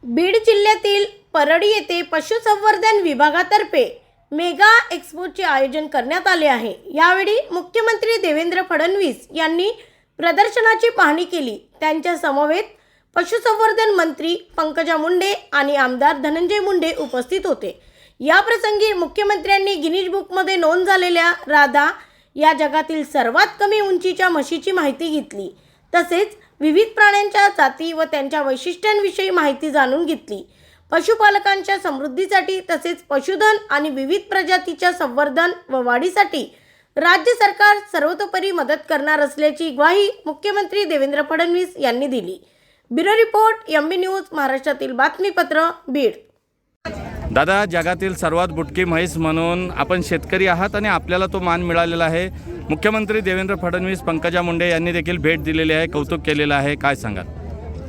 बीड जिल्ह्यातील परळी येथे पशुसंवर्धन विभागातर्फे मेगा एक्स्पोचे आयोजन करण्यात आले आहे। यावेळी मुख्यमंत्री देवेंद्र फडणवीस यांनी प्रदर्शनाची पाहणी केली। त्यांच्या समवेत पशुसंवर्धन मंत्री पंकजा मुंडे आणि आमदार धनंजय मुंडे उपस्थित होते। या प्रसंगी मुख्यमंत्र्यांनी गिनीज बुकमध्ये नोंद झालेल्या राधा या जगातील सर्वात कमी उंचीच्या म्हशीची माहिती घेतली। तसेच विविध प्राण्यांच्या जाती व त्यांच्या वैशिष्ट्यांविषयी माहिती जाणून घेतली। पशुपालकांच्या समृद्धीसाठी तसेच पशुधन आणि विविध प्रजातीच्या संवर्धन व वाढीसाठी राज्य सरकार सर्वतोपरी मदत करणार असल्याची ग्वाही मुख्यमंत्री देवेंद्र फडणवीस यांनी दिली। ब्युरो रिपोर्ट एमबी न्यूज महाराष्ट्रातील बातमीपत्र बीड। दादा, जगातील सर्वात बुटकी म्हैस म्हणून आपण शेतकरी आहात आणि आपल्याला तो मान मिळालेला आहे। मुख्यमंत्री देवेंद्र फडणवीस, पंकजा मुंडे यांनी देखील भेट दिलेली आहे, कौतुक केलेलं आहे, काय सांगाल?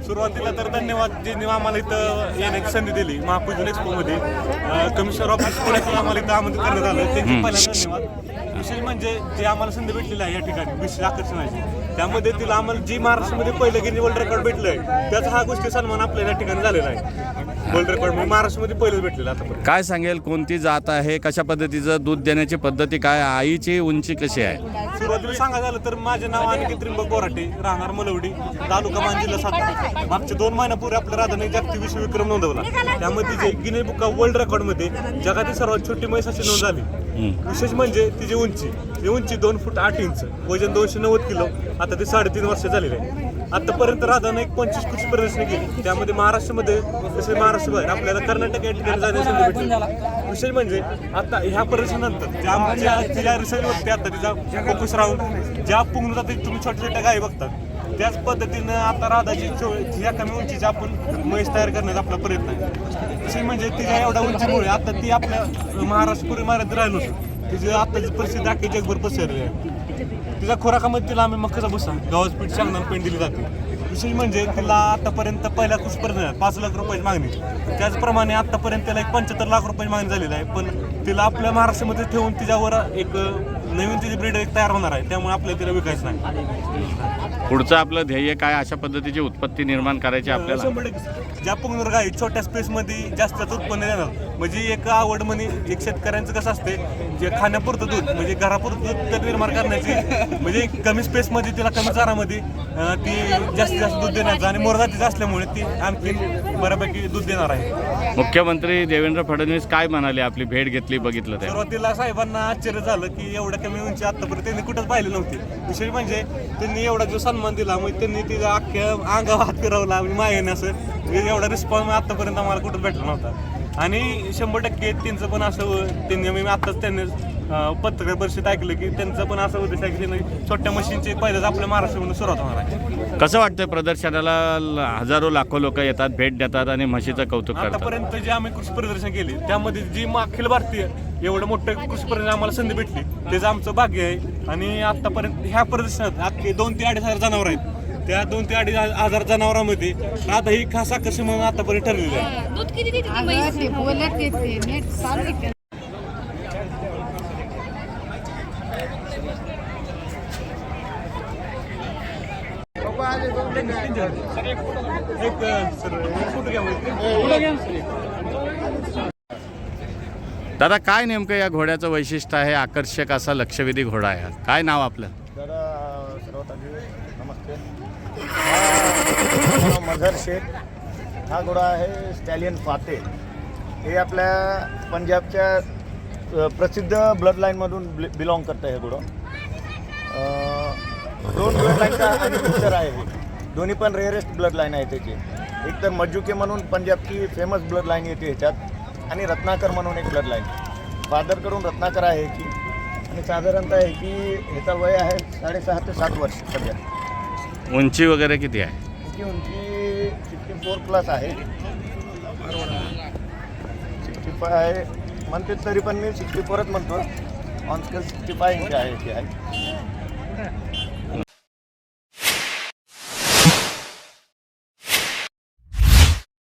सुरुवातीला तर धन्यवाद ज्यांनी आम्हाला इथं येण्याची संधी दिली। महापूजन एक्सपोमध्ये कमिशनर ऑफिस पुण्यातून आम्हाला इथं आमंत्रित करण्यात आलं, त्यांचे पहिल्यांदा धन्यवाद। विशेष म्हणजे जे आम्हाला संधी भेटलेली आहे या ठिकाणी विशेष आकर्षणाची, त्यामध्ये तिला आम्हाला जी महाराष्ट्रामध्ये पहिलं गिनी वर्ल्ड रेकॉर्ड भेटलं आहे त्याचा हा गोष्टी सन्मान आपल्या या ठिकाणी झालेला आहे। वर्ल्ड रेकॉर्ड म्हणजे महाराष्ट्रामध्ये पहिलंच भेटलेलं आतापर्यंत। काय सांगेल, कोणती जात आहे, कशा पद्धतीचं दूध देण्याची पद्धती काय, आईची उंची कशी आहे? सुरुवातीला सांगायचं झालं तर माझे नाव अनिकेत त्रिंबक बोराटे, राहणार मलवडी, तालुका मान, जिल्हा सातारा। मागच्या 2 महिन्यापूर्वी आपल्या राधाने जागतिक विश्वविक्रम नोंदवला, त्यामध्ये जे गिनी बुक ऑफ वर्ल्ड रेकॉर्डमध्ये जगातील सर्वात छोटी म्हैस अशी नोंद झाली। विशेष म्हणजे तिची उंची 2 फूट 8 इंच, वजन 290 किलो, आता ती 3.5 वर्ष झालेली आहे। आतापर्यंत राधाने 25 कृषी प्रदर्शने केली, त्यामध्ये महाराष्ट्रामध्ये तसे महाराष्ट्रभर आपल्याला कर्नाटक या ठिकाणी जाण्याची संधी भेटली। विशेष म्हणजे आता ह्या प्रदर्शनानंतर ज्या रिसर्चवरती आता तिचा फोकस राहून ज्या पुंगनुता तुम्ही छोट्या छोट्या गायी बघतात त्याच पद्धतीनं आता राधाची ह्या कमी उंचीची आपण म्हैस तयार करण्याचा आपला प्रयत्न आहे। विशेष म्हणजे तिच्या एवढ्या उंचीमुळे आता ती आपल्या महाराष्ट्रपूर्वी मर्यादित राहिलो होतो, तिची आताची परिस्थिती अख्खी जगभर पसरली आहे। तिच्या खोराकामध्ये तिला आम्ही मक्काचा भुसा, गव्हाचं पीठ, शेंगदाणा पेंड दिली जाते। विशेष म्हणजे तिला आतापर्यंत पहिल्या कृषी प्रदर्शनात 5 लाख रुपयाची मागणी, त्याचप्रमाणे आतापर्यंत त्याला 75 लाख रुपयाची मागणी झालेली आहे। पण तिला आपल्या महाराष्ट्रामध्ये ठेवून तिच्यावर एक नवीन तिची ब्रीड तयार होणार आहे, त्यामुळे आपल्याला तिला विकायचं नाही। पुढचं आपलं ध्येय काय, अशा पद्धतीची उत्पत्ती निर्माण करायची आपल्याला? 100% ज्या पुंगनूर गाई छोट्या स्पेसमध्ये जास्त उत्पन्न देणार, म्हणजे एक आवड म्हणजे एक शेतकऱ्यांचं कसं असते, जे खाण्यापुरतं दूध म्हणजे घरापुरतं दूध तर निर्माण करण्याची, म्हणजे कमी स्पेसमध्ये तिला कमी चारामध्ये ती जास्तीत जास्त दूध देण्याचं आणि मोरजातीचं असल्यामुळे ती आणखी बऱ्यापैकी दूध देणार आहे। मुख्यमंत्री देवेंद्र फडणवीस काय म्हणाले, आपली भेट घेतली, बघितलं ते? सुरुवातीला साहेबांना आश्चर्य झालं की एवढ्या कमी उंची आतापर्यंत त्यांनी कुठंच पाहिले नव्हते। विशेष म्हणजे त्यांनी एवढा जो सन्मान दिला, म्हणजे त्यांनी तिला अख्ख्या अंगावर हात फिरवला मायेने, असं एवढा रिस्पॉन्स आतापर्यंत आम्हाला कुठंच भेटला नव्हता। आणि 100% त्यांचं पण असं, त्यांनी मी आत्ताच त्यांनी पत्रकार परिषदेत ऐकलं की त्यांचं पण असं उद्देश आहे की त्यांनी छोट्या मशीनची पहिल्याच आपल्या महाराष्ट्रामधून सुरुवात होणार आहे। कसं वाटतंय प्रदर्शनाला? हजारो लाखो लोक येतात, भेट देतात आणि म्हशीचं कौतुक करतात। आतापर्यंत जे आम्ही कृषी प्रदर्शन केले त्यामध्ये जी अखिल भारतीय एवढं मोठं कृषी प्रदर्शन आम्हाला संधी भेटली, त्याचं आमचं भाग्य आहे। आणि आतापर्यंत ह्या प्रदर्शनात अख्खे 2 ते 2.5 हजार जनावर आहेत, त्या 2 ते 2.5 हजार जनावरांमध्ये राधा ही खास आकर्षण म्हणून आतापर्यंत ठरलेली आहे। दादा, काय नेमकं या घोड्याचं वैशिष्ट्य आहे? आकर्षक असा लक्षवेधी घोडा आहे, काय नाव आपलं? सर्वात आधी नमस्ते। मझर शेख हा घोडा आहे, स्टॅलियन फाते। हे आपल्या पंजाबच्या प्रसिद्ध ब्लड लाईनमधून बिलॉंग करतं हे घोडं। 2 ब्लड लाईनचा आणि मिक्सर आहे हे, दोन्ही पण रेअरेस्ट ब्लड लाईन आहे त्याची। एक तर मज्जुके म्हणून पंजाबची फेमस ब्लड लाईन येते ह्याच्यात, आणि रत्नाकर म्हणून एक ब्लड लाईन, फादरकडून रत्नाकर आहे की, आणि साधारणतः आहे की ह्याचा वय आहे 6.5 ते 7 वर्ष सध्या। उंची वगैरे किती आहे? त्याची उंची 64 प्लस आहे, 65 आहे म्हणते, तरी पण मी 64च म्हणतो। ऑन स्केल 65 इंच आहे ती आहे।